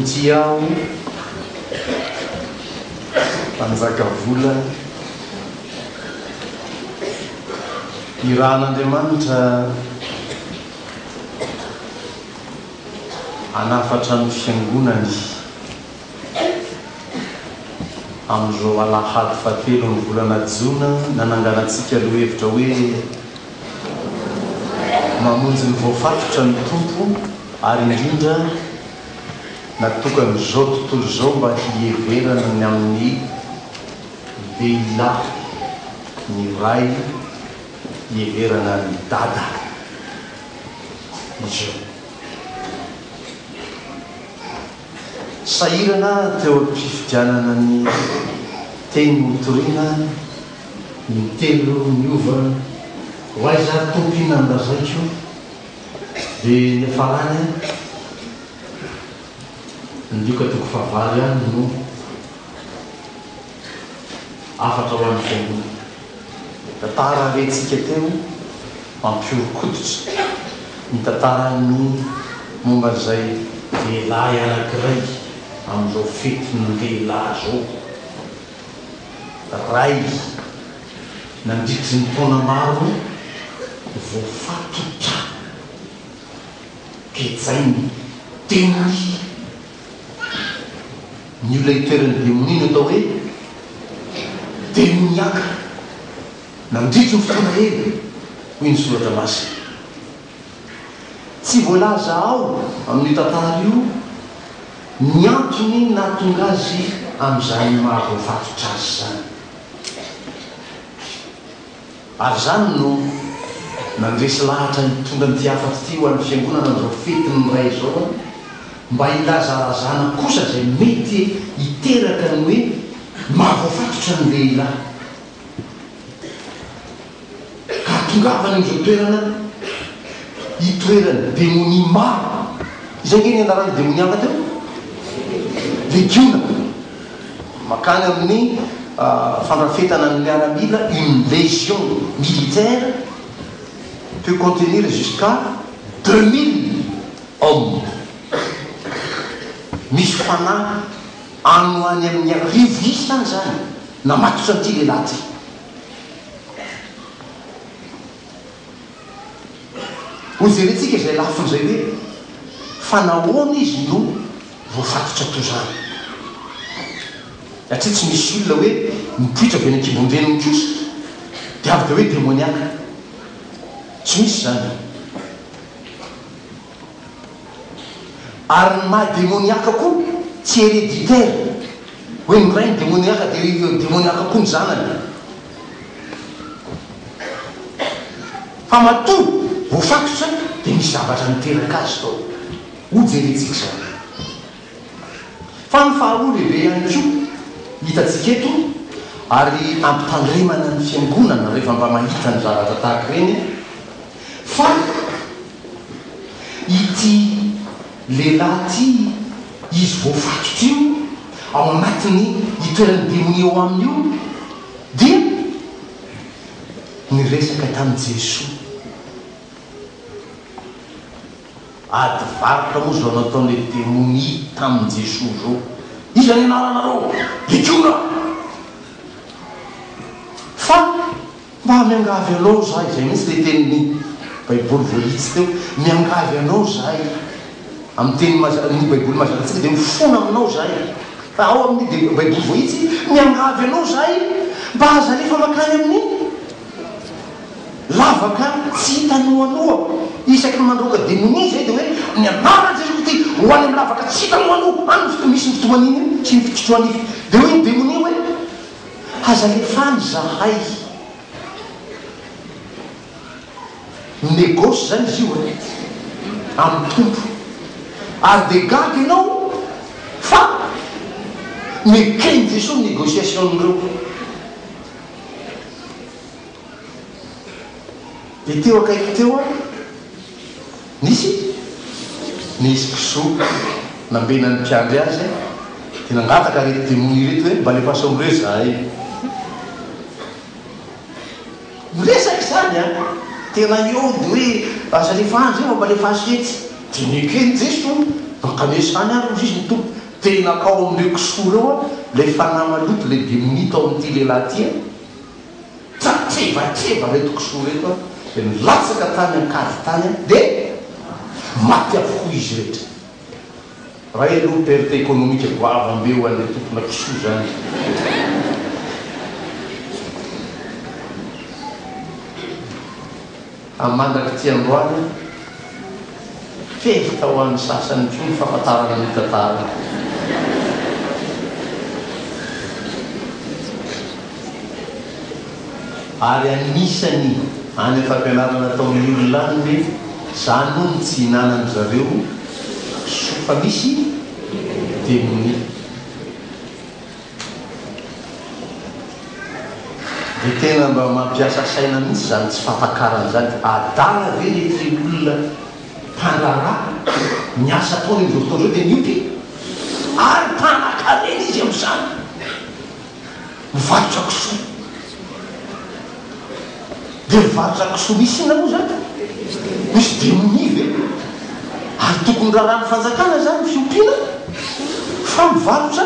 Toriteny Alahady, Ranjakavola, Iran'Andriamanitra anafatra ny fiangonany amin'izao alahady fahatelo ny volana jona nananganantsika aloha hevitra hoe mamonjy ny voafatotra ny tompo ary indrindra natokan'izao tontolo izao mba hieverana ny amin'ny lehilahy ny ray hieverana ny dada izao sahirana teo am-pifidianana ny teny Toriteny ny telo miova ho aiza tompina ndazaiko dia ny afarany ndioka toko favary any no afatra ho an'ny fiangonana tantara rentsika teo mampiorokoditra ny tantarany momba izay lehilahy anankiray amin'izao fetin'ny lehilahy zao ray nandritry ny taona maro voafatotra kezay ny teny ny olona itoerany demonina atao hoe demoniaka nandritry ny fotoana hely hoy ny soratra masina tsy voalaza ao amin'ny tantara io ny antony nahatonga azy amin'izany mahavoafatotra azy zany ary zany no nandresy lahatra nitondra ny tiafatra ty ho an'ny fiangonana amin'izao Fetin'ny Ray zao mba hilazarazana kosa zay mety hiteraka ny hoe mahavoafatotra ny lehilahy ka tongavany amin'izao toerana hitoerany demonia maro izay nge ny anarany demoniaka teo legiona makany amin'ny fandrafetana ny miaramila une légion militaire peut contenir jusqu'à 2000 hommes misy fanahy ano any amin'ny arivo isany zany namatotra an'ity lehilahy ty ho jerentsika izay lafiny zay hoe fanahoana izy no voafatotra to zany satria tsy misy olona hoe mipoitra avy any ankibondreniny kosa dia avy da hoe demoniaka tsy misy zany ary ny mahademoniaka koa tsy héréditaire hoe ny ray ny demoniaka dia demoniaka koa ny zanany fa matoa voafatotra dia misy zavatra miteraka azy tao ho jerentsika zany fa ny faharoa lehibe ihany koa hitatsika eto ary ampitandrimana ny fiangonana rehefa mba mahita ny zavatra tahaka ireny fa ity lehilahy ty izy voafatotra io ao anatiny hitoerany demonia ao aminy io dia ny resaka tamin'i Jesosy ady varotra moa zao nataon'le demonia tamin'i Jesosy zao iza ny anaranareo legiona fa mba miangavy anao zahay zay mihitsy le tenin'ny baiboly voalitsy teo miangavy anao zahay amin'ny teny ny baiboly mazavatsika dia mifona aminao zahay fa ao amin'ny baiboly voalitsy miangavy anao zahay mba azalefa makany amin'ny lavaka tsy hitanoanoa isaky ny mandroka demonia zay dia hoe ny anarany Jesosy ty ho any amin'ny lavaka tsy hitanoanoa any misy ny fitomaniny sy ny fikitroanify dia hoe ny demonia hoe azalefany zahay negosy zany izy io amin'ny tompo ary de gaga ianao fa mekeny Jesosy négociation nireo de teo akaiky teo nisy kisoa nambenany mpiandry azy dia nangataka rety demonia reto hoe mba lefaso am'ireo zahay miresaky zany tena io dia hoe azalefany zay mba lefaso etsy dia nekeny Jesosy Mankamisany ary izy ny tompo tena kao amin'ireo kisoa reo a le fanamaloto le demonito ao amin'ity lehilahy ty tratrevatreva reto kisoa reto a de milatsaka tany ankady tany a de maty avokoa izy rehetra raha aloha perte économique goavambeo an'le tompona kisoa zany amandraky ty androany fehita ho an'ny sasany tsony fahafantarana ny tantara ary anisany any fampianarana ataon'ny olona any hoe zany no ny tsy hinanany zareo sofa misy demoni de tena mba mampiasa saina mihitsy zany tsy fampakarany zany adala ve lety olona mpandrara miasa ataony am'izao fotoana zao de mioty ary mpanakareny izy am'izany mivarotra kisoa de mivarotra kisoa misy ina moa zany misy demoni ve ary tokony raharany fanjakana zany fiompiana fa mivarotra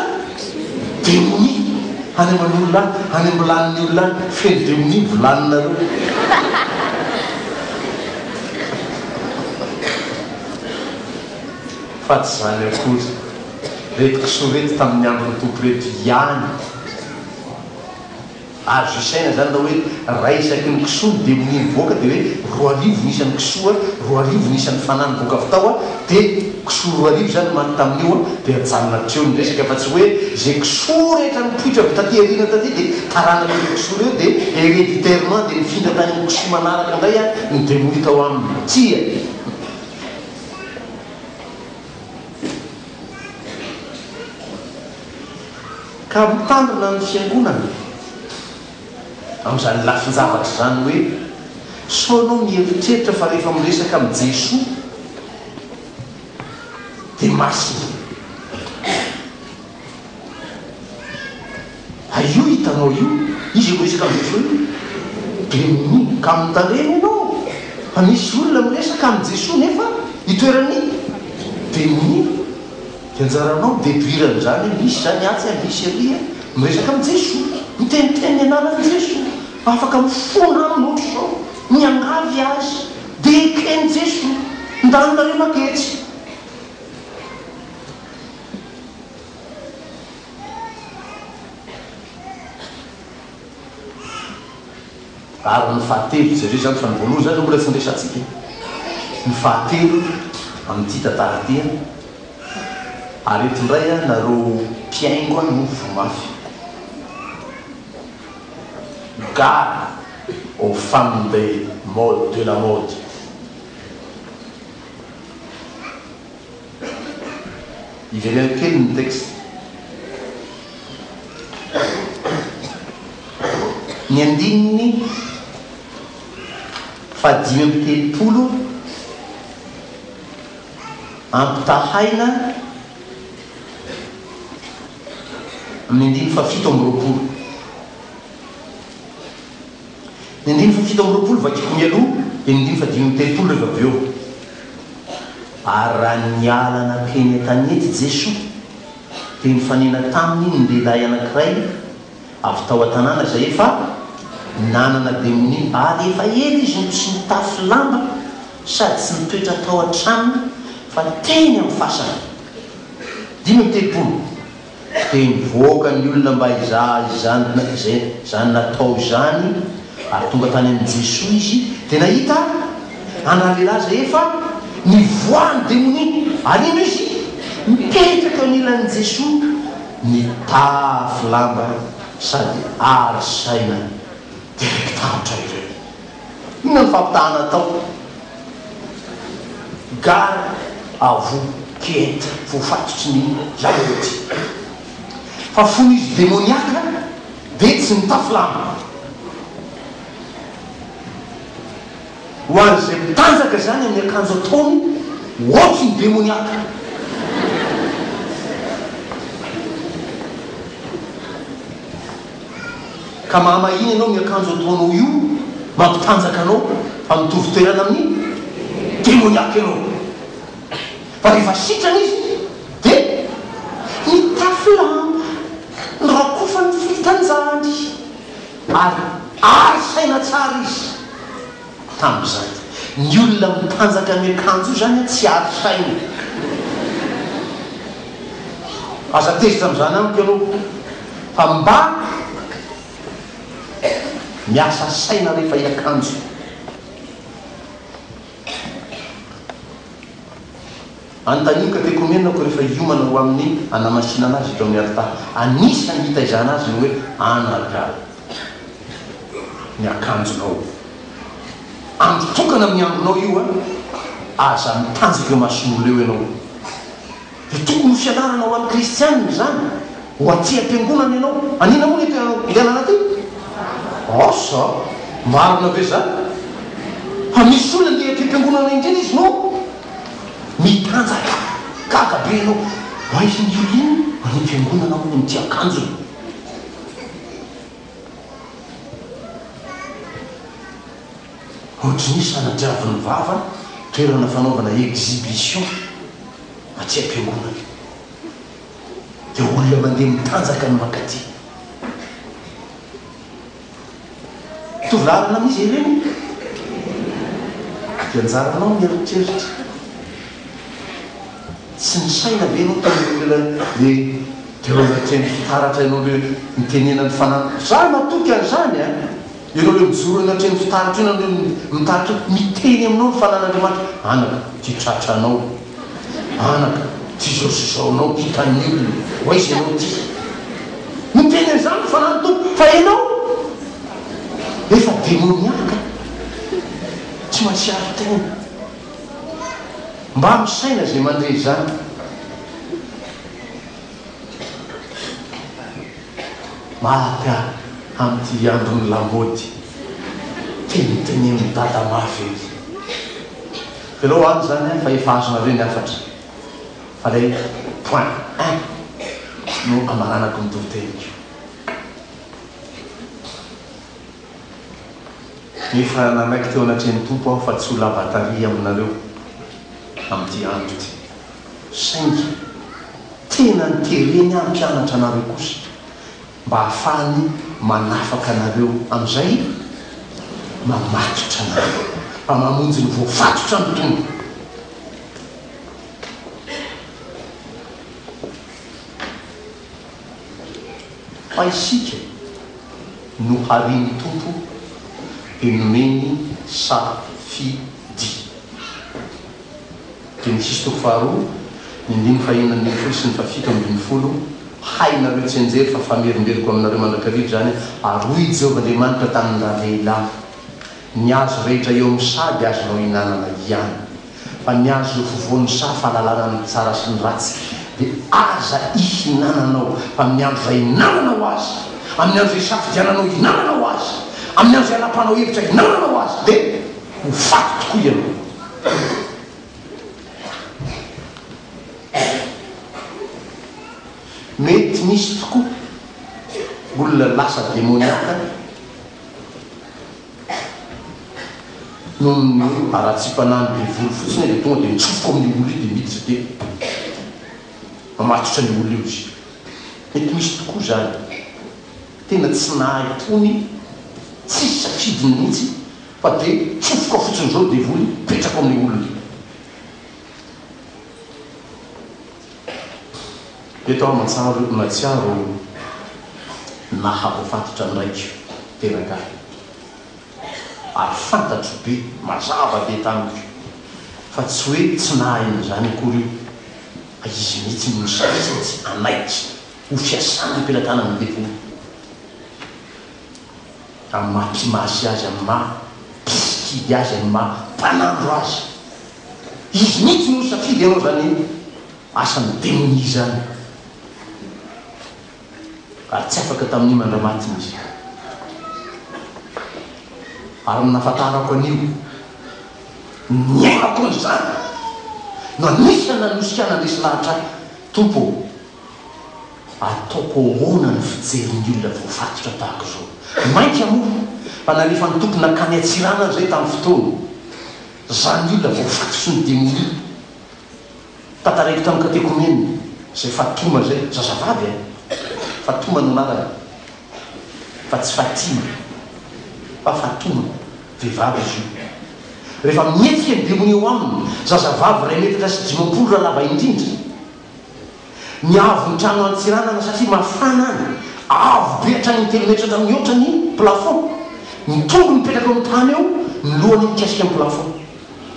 demoni any aman'olona any ambilanin'ny olona feny demoni volanina reo fa tsy zany akory reto kisoa reto tamin'ny andro ny tompo reto ihany azo isaina zany da hoe ray isaky ny kisoa ny demoni mivoaka de hoe 4 arivo nisan'ny kisoa 4 arivo nisan'ny fanany boka avy tao a de kisoa 4 arivo zany mano tamin'io a de ajanona treo ny resaka fa tsy hoe zay kisoa rehetra mipoitra avy taty arina taty de tarana le kisoa reo de héréditairement de mifindra tany amin'ny kisoa manaraka indray a ny demoni tao aminy tia ka mitandrina ny fiangonana am'izany lafin-javatra zany hoe so anao mieritreritra fa rehefa miresaka am' Jesoa de masina io hitanao io izy miresaka am' Jesoa io demoni ka mitandreny ianao fa misy olona miresaka am' Jesoa nefa itoerany demoni de anjaranao déduire zany misy zany atsy misy aria miresaka am' Jesoa miteniteny ananan'i Jesoa afaka mifondra amin'ohatro zao miangavy azy de ekeny Jesoa ndanona re maketsy ary ny fahatelo zareo zany fa ny voalohany zany mbola findresantsika ny fahatelo amin'ity tantara ty ary etondray a nareo mpiaingo no vomafy gare aux femmes de la mode. Il verrait quel texte Niandini fadimy amby telopolo ampitahaina amin'ny andiny fa fito amby roapolo ny andiny fa fito amby roapolo vakiko mialoha de ny andiny fa dimy amby telopolo rehefa avy eo ary raha nialana keny tanety Jesoa de mifanena taminy ny lehilahy anankiray avy tao an-tanàna zay efa nanana demoni ary efa ela izy no tsy mitafy lamba sady tsy mitoetra tao an-tranony fa teny amin'ny fasana dimy amby telopolo de mivoaka ny olona mba zany natao zany ary tonga tany amin'ny Jesoa izy de nahita ana lehilahy zay efa nivoany demoni ary ino izy mipetraka anilan'ny Jesoa nitafy lamba sady ary saina direktatra ireo ina ny fampitahana atao gare à vous qui êtes voafatotry ny laoty fa fony izy démoniaka de tsy mitafy lamba ho an'izay mitanjaka zany amin'ny akanjo ataony ohatry ny démoniaka ka mahamahiny anao miakanjo ataonao io mampitanjaka anao fa mitovy toerana amin'ny démoniaka anao fa rehefa sitrany izy filamba nrakofa ny fitanjany ary saina tsara izy tamin'izay ny olona mitanjaka miakanjo io zany tsy ary saina aza tezitra amin'izany amiko ianao fa mba miasa saina rehefa iakanjo antanioka tekomenako rehefa iomana ho amin'ny anamasina anazy ito amin'ny arita anisany hitaizana azy no hoe anaka miakanjonao androtokana amin'ny andronao io a aza mitanjaka eo mason'olo eo ianao de tokony fianarana ho amin'ny kristianina zany ho aty am-piangonana ianao anina moa ianana ty asa marina be zany fa misy olona le aty-am-piangonana indrindra izy no mitanjaka gagabe ianao aizy ny olo iny any am-piangonana ho mity akanjo ohatrany sanadiavin'ny vava toerana fanaovana exhibition aty am-piangonana de olona mandeha mitanjaka ny makaty tovilarana amizy ireny de anjaranao mieritreritra tsy ny saina be anao tamin'olona le teo anatreny fitaratra ianao le mitenena ny fanana za matoky an'izany a ianao le mijoro anatreny fitaratra io nale mitaratra miteny aminao ny fanan'andriamanitra anaka ty tratranao anaka ty zao sy zao anao hitany olona oaizy ianao ty miteny an'izany ny fanana tompo fa ianao efa demoniaka tsy matsiary tena mba misaina zay mandre zany maty a amty androny lambody teniteny amin'ny dada mafy izy fa aloha any zany fa efa azona reny afatra fa lay point 1 no amaranako mitovy teniko nefa nanaiky teo anatreny tompo aho fa tsy ho lavatary aminareo amin'ity andro ty saingy tena nytereny a mpianatra anareo kosa mba hahafahany manafaka anareo amin'izay mamatotra anareo mba mamonjy ny voafatotra ny tombo fa isika no hariny tompo de nomeny safidy de misisy toko faharoa ny ndimy fahenina ambin'ny folo sy ny fafito ambin'ny folo hainareo tsy anjery fa famerimberiko aminareo mandrakarivo zany aroy Jehovah-Andriamanitra tamin'ny rahalehilahy ny azo rehetra eo amin'ny sady azonao hinanana ihany fa ny azo eo fovoan'ny sa fahalalana ny tsara sy ny ratsy de aza ihinananao fa amin'ny andro zay hinananao azy amin'ny andro zay safidiananao hinananao azy amin'ny andro zay anapanao hevitra hinananao azy de ho faty tokoa ianao mety misy tokoa olona lasa demoniaka noho ny ara-tsimpanany be volo fotsiny de tonga de mitsofoko amin'ny olo io de miditra de mamatotra ny olo io izy mety misy tokoa zany tena tsy nahay tony tsisy safidiny mihitsy fa de tsofoka fotsiny zao de voly petrako amin'ny olony eto aho matsiaro nahavoafatotra ny raiky tenakahy ary fantatro be mazava be tamiko fa tsy hoe tsy nahaina zany akory io izy mihitsy nosasatsy anaity ho fiasana ampelatana amin'ny defo amin'ny mahampimasy azy amin'ny mampisikidy azy amin'ny mampanandro azy izy mihitsy no safidy ianao zany asany demoni zany ary tsy afaka tamin'ny mandramatiny izy ary nafatarako an'io niainako an'izany no anisana nosikana andresy lahatra tompo ataoko ahoana ny fijerin'ny olona voafatotra tahako zao mainky amoa fa narefa ny tompo nakany atsirana zay tamin'ny fotoana zany olona voafatotry ny demoni tantaraiko tamin'ny katekomenina zay fatoma zay zazavavy fatoma no anarany fa tsy fatima fa fatoma vehivavy izy io rehefa mihetsika ny demony eo aminy zazavavy ray metatra sy 10 raha lava indrindra ny avo ny trano antsiranana satria mafana any avo be hatrany 3 metra hatramin'ny oatra ny plafond ny tongo mipetraka amin'ny tany eo ny lohany mikasika amin'ny plafond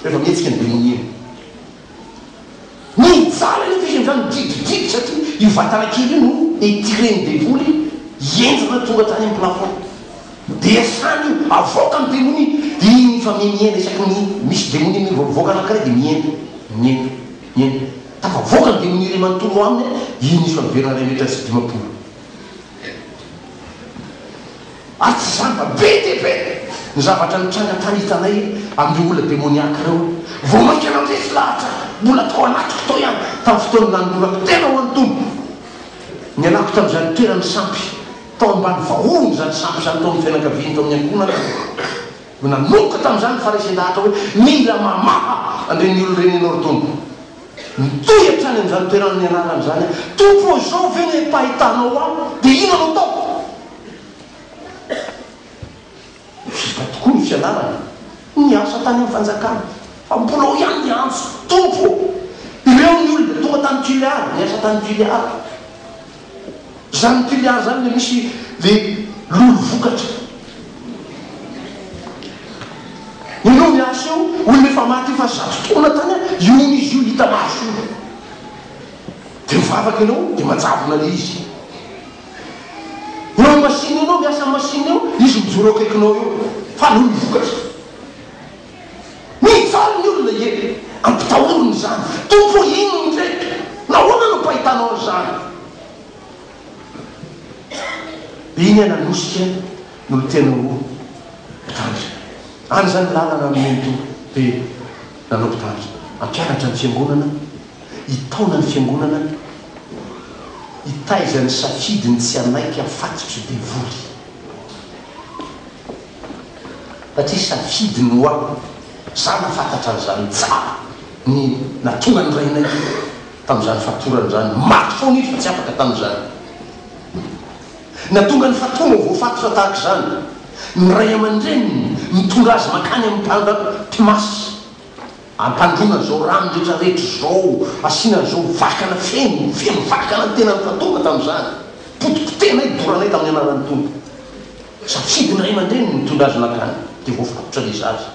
rehefa mihetsika ny demony eo nijala ny fizy am'zany mididididi satria io vatana kely io no etireny devoly enjana tonga tany amin'ny plafond dia sany io avoaka ny demony dia iny fa miena isaky ny misy demony mivoaka anankiray dia miena tafa voaka ny demony ray manontolo aminy iny izy fa miverina ray metra sy 10 atsy zany fa be de be ny zavatra nitranga tany hitanay amin'ny olona demoniaka reo vao mankana am'resy lahatra mbola tao anatiko tao ihany tamin'ny fotoana nanolorako tena ho any tompo ny anako tamin'izany toerany sampy tao ambany vahony zany sampy zany tao amin'ny fianakaviany tao amin'ny ankonana nanoka tamin'izany farisendahatra hoe mila mamaha andreny olo reny anao tompo mitoy hatrany am'izany toerana ny anarany zany tompo zao ve ny pahitanao ao dia ino anao taoko ka tokoa ny fianarana ny asa tany amin'ny fanjakana fa mbola ho ihany ny antso tompo ireo ny olona tonga tany tuliara ny asa tany tuliara zany tuliara zany le misy le lolo vokatra inao miasa eo olona efa maty fa zato taona tany io n'izy io hita maso io dia mivavaka ianao dia manjavona le izy eo masiny anao miasa masiny eo izy mijoro akaikinao eo fa lolo vokatra mifaly ny olona e ampitahorony zany tompo ino ndraiky nahoana no pahitanao zany iny ananosika nolo tena ho mpitandrina any zany lalana amin'ny tompo dia nanao mpitandrina ampianatra ny fiangonana hitaona ny fiangonana hitaizany safidiny tsy anaiky afatotry devoly satria safidiny ho aho za nafantatra n'izany tsara ny natonga ny rainay tamin'izany fatorany zany maty foana izy fa tsy afaka tamin'izany natonga ny fatonga voafatotra tahaka izany ny ray aman-dreniny nitonga azy makany amin'ny mpimasy ampandrona zao rano rehetrarehetra zao asiana zao vakana feno vakana tena nyfatonga tamin'izany potipotena idoranay tamin'ny anaran'ny tompo safidiny ray aman-dreniny mitondra azy makany dia voafatotra le zazy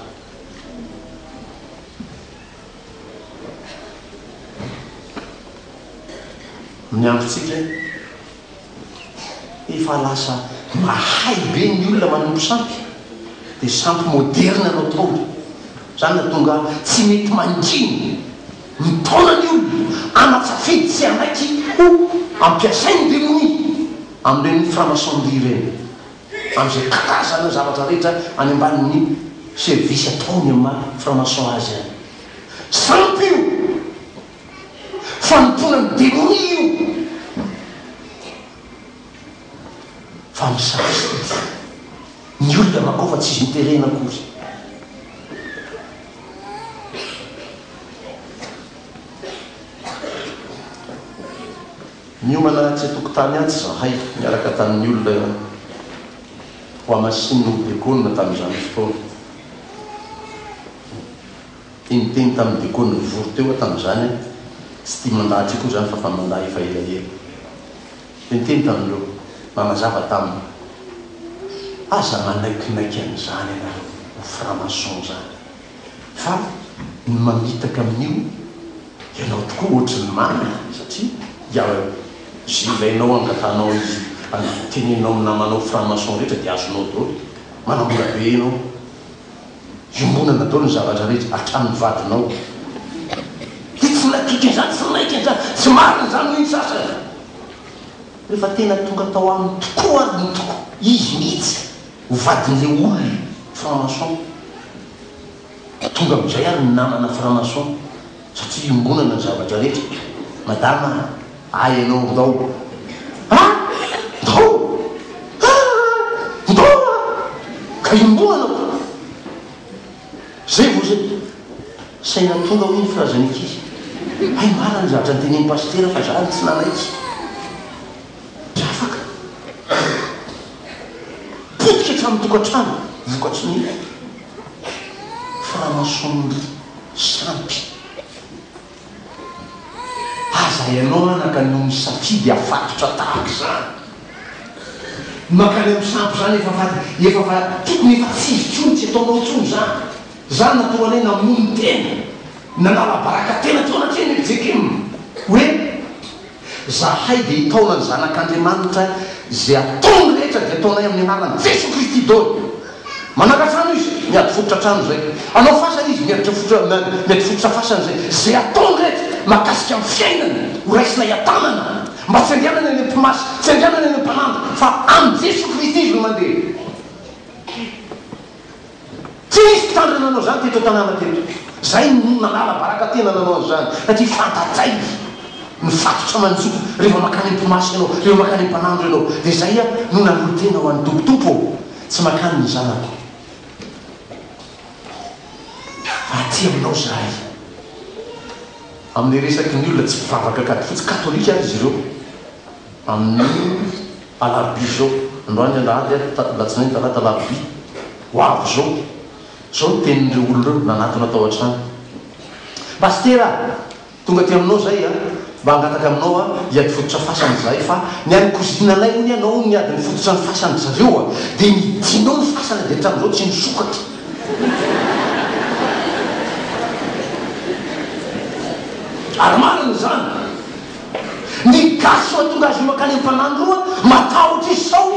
miandrotsika efa lasa mahay be ny olona manompo sampy dia sampy moderna anao taoly zany natonga tsy mety mandriny mitaona ny olona anafafidy tsy anaiky ho ampiasainy demoni amin'ireny framaçonnerie ireny amin'izay karazana zavatra rehetra any ambanin'ny servisy ataony amin'ny framaçon azy any sampy io fanompona ny demoni io fa misafidy ny olona makao fa tsy izy miterena akory miomana tsy atokotany atsy zahay miaraka tamin'ny olona ho amasin'ny dekona tamin'izany fotoana teny tamin'ny dekona vory teo tamin'izany tsy tia mandahatry koa zany fa mandaa efa elaela teny tamin'ireo manazava taminy aza manaikinaiky an'izany anareo ho framaçon zany fa ny mamitaka amin'io ianao tokoa ohatry ny mana satria zivainao angatanao izy tenenao namanao framaçon rehetra dia azonao dolo manambola be enao iombonana dolo ny zavatra rehetra hatramin'ny vadinao dia tsy nakiky an'izany tsy naiky an'izany tsy marina zany ho iny sasany rehefa tena tonga tao aminy tokoa aryny tokoa izy mihitsy ho vadin'le olona framaçon tonga amin'izay ary ny namana framaçon satria iombonana ny zavatra rehetra madama ay anao dao ndao ka iombonana zay vo zay saina tonga ho iny firazany akizy ay marany zavatra nyteneny pastera fa zany tsy nanaitsy afaka potika hatramin'ny tokantrano vokatry ny framasonry sampy aza ianao anaka no misafidy afatotra tahaka zany makany amin'ny sampy zany efa tokony efa tsivitsony tsy ataonao tsony zany natoanay namono tena nanala baraka tena taona teny FJKM hoe zahay dia hitaona ny zanak'Andriamanitra zay ataony rehetra dia ataonay amin'ny anarany Jesu Kristy daholo manaka trano izy miady fototra trano zay anao fasana izy miady fototra fasana zay ataony rehetra makasika amin'ny fiainana horaisinay atanana mba tsy andianana ny mpimasy tsy andianana ny mpanandro fa amin'ny Jesu Kristy izy no mandeha tsy misy mpitandrina anao zany teto tanàna teto zay nanala baraka tena nanao zany satria fantatsay ny fatotra manjoko rehefa makany mpimasy ianao rehefa makany mpanandro ianao dia zay no nanolo tena ho an'ny tompotompo tsy makany ny zanako aty aminao zahay amin'ny resaky ny olona tsy mpivavaka Ankadifotsy katolika ary izy ireo amin'ny alarobia zao androany alahady latsinainy talata alarobia ho avy zao ny tenin'ireo olona reo nanatona tao an-trano pastera tonga ty aminao zay mba hangataka aminao hiady fototra fasany zay fa ny any kozinanay ony ianao ny ady ny fototra ny fasany zareo dia midinao ny fasana dia hatram'izao tsy nisokatra ary marina zany ny gasy tonga azy makany ampanandro matahotra izy sao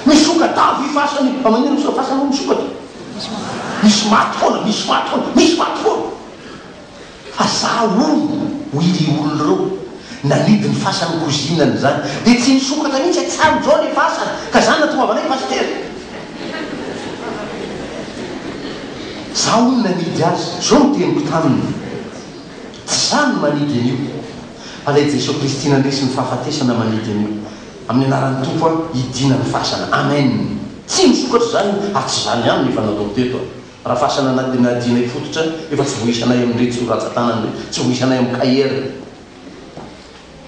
misokatavy fasany amanino misao fasany ho misokatra misy maty foana fa za olo hoily olona reo nanidy ny fasany kozinany zany dia tsy nisokatra mihitsy tsaro zao ny fasany ka zany natongavanay pastera za olo nanidy azy zao no teniko taminy tsy zany manidy an'io fa lay Jesosy Kristy nandresy ny fahafatesana manidy an'io amin'ny anaran'ny tompo hidina ny fasana amen tsy misokatra zany tsy zany ihany nefa natao teto raha fasana nadinay fototra efa tsy voisanay amin'ireo tsy horatsatanany tsy voisanay amin'ny kaera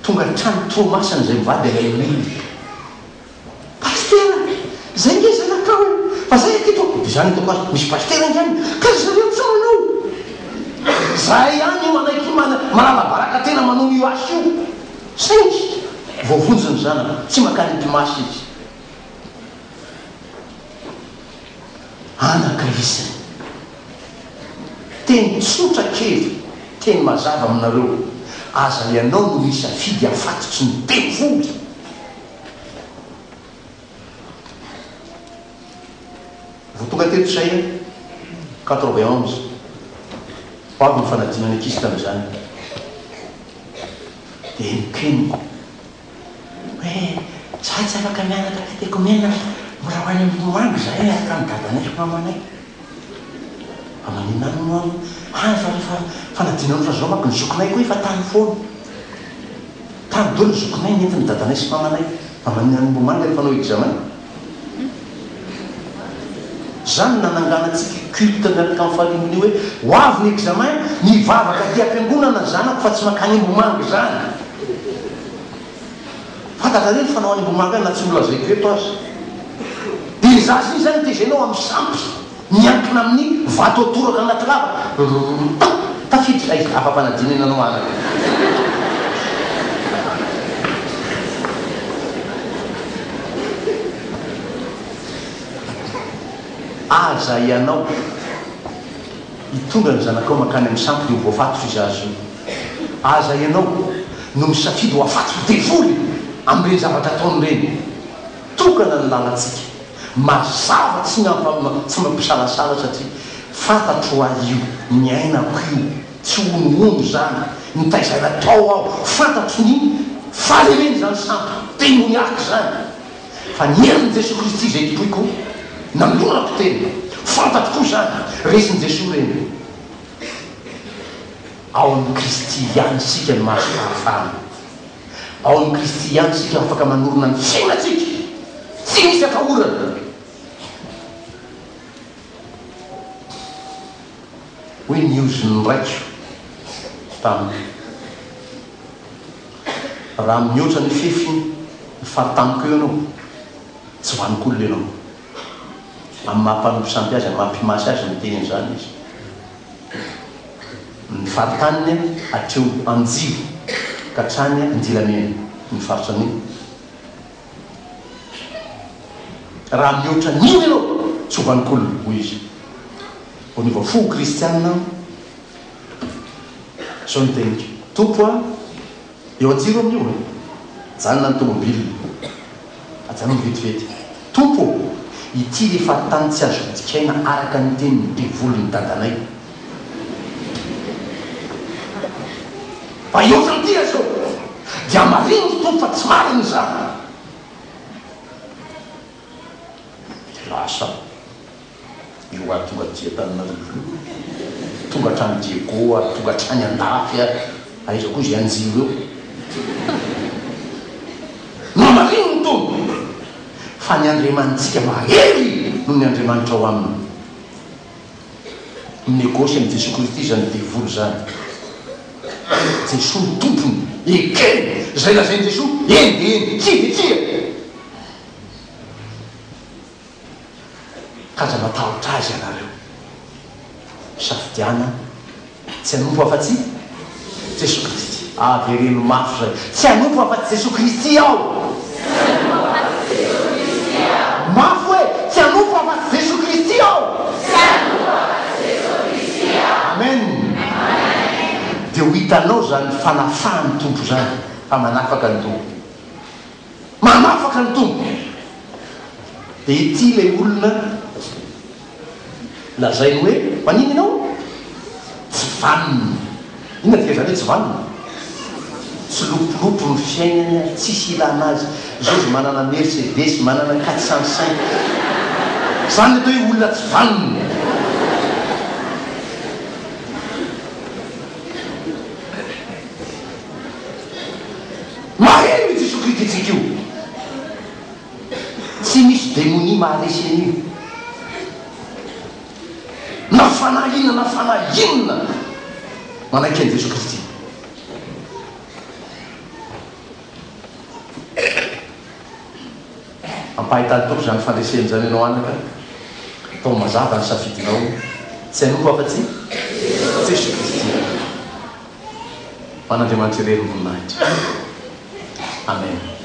tonga trano tomasana zay mivady alay amin'iny pastera zay nge zanakao fa zay aketo dia zany hitako azy misy pastera ingany ka zareo sao anao zay ihany io manaiky manala baraka tena manao io asy io saingy voavonjony zanaka tsy makany mpimasy izy anaka isany teny tsotra kely teny mazava aminareo aza ianao no misafidy afatotsy ny devoly vo tonga teto zay 91 avy ny fanadinany akisy tam'izany dia nikeniko hoe tsy afaka mianatra teko mena mora ho any am'mangy zahay araka ny dadanay mamanay amaninany no fa rehefa fanadinany fa zao mako ny zokinay koa efa tany foana tany dolo ny zokinay nentiny dadanay sy mamanay amaninany momanga rehefa anao examen zany nananganatsika culte miaraka amin'ny fahalimony hoe ho avy ny examen mivavaka ty am-piangonana zanako fa tsy makany ambomanga zany fantatra reny fanao any ambomanga na tsy olazay keto azy dia zazy iny zany tezenao amin'ny sampy miankina amin'ny vato atoraka anaty lava tafiditra ay afa-panadina nanao anaka aza ianao hitonga ny zanakao makany amin'ny sampy dia ho voafatotra izy azy io aza ianao no misafidy ho afatotra devoly amin'ireny zavatra ataony reny tokana ny lalatsika mazava tsy mampisalasala satria fantatro ahy io miainako io tsy onoono zany nitaizana tao aho fantatro ny falemeny zany sampy demoniaky zany fa nieriny Jesosy Kristy zay topoiko namlorako tena fantatro koa zany resiny Jesosy reny ao amin'ny Kristy ihany sika ny mahazo fahafana ao amin'ny Kristy ihany sika afaka manorona ny fiainatsika tsy misy akahorana hoe nioziny raiko taminy raha mihoatra ny fefiny faritamiko eo ianao tsy hoanikolona ianao amin'ny mampanompo sampy azy amin'ny mampimasy azy miteny an'izany izy ny faritaniny atreo anjivo ka trany andilamena ny faritra an'iny raha mihoatra nino ianao tsy hoanikolona hoy izy ho niva fo kristianina zao ny teniko tompo a eo anjiro amin'io zany na ny tomobily ajano mivetivety tompo ity rehefa tany tsy azo dikaina araka ny teny ny devolony dadanay fa eo santia zao dia mariny tompo fa tsy mariny zany lasa io a tonga dia tanina tonga trany diego a tonga trany andafy a aiza koa zay anjiro eo mamariny tompo fa ny andriamanitsika mahery no ny andriamanitra ao aminy minegosy amin'ny Jesosy Kristy zany devolo zany Jesosy ny tompony ekeny zay lazainy Jesosy eny tsy de tsia kaza matahotra azy ianareo safidiana tsy hanompo afa-tsy Jesosy Kristy avereno mafy zay tsy hanompo afa-tsy Jesosy Kristy ao mafy hoe tsy hanompo afa-tsy Jesosy Kristy ao amen dia ho hitanao zany fanafahany tompo zany fa manafaka ny tompo manafaka ny tompo dia ity lay olona lazainy hoe manino ianao tsy vaniny inona tika zany hoe tsy vaniny tsy lopolopo ny fiainany tsisy ilana azy zao zy manana mercedes manana 405 zany atao hoe olona tsy vaniny mahery ny Jesosy Kristy tsika io tsy misy démonie maharesy an'io na fanahinana manaiky an'i Jesosy Kristy ampahitany tompo zany fandreseny zany ianao anaka tao mazava ny safidinao tsy hanompo afa-tsy Jesosy Kristy manandriamanitra irery ny voninahitra amen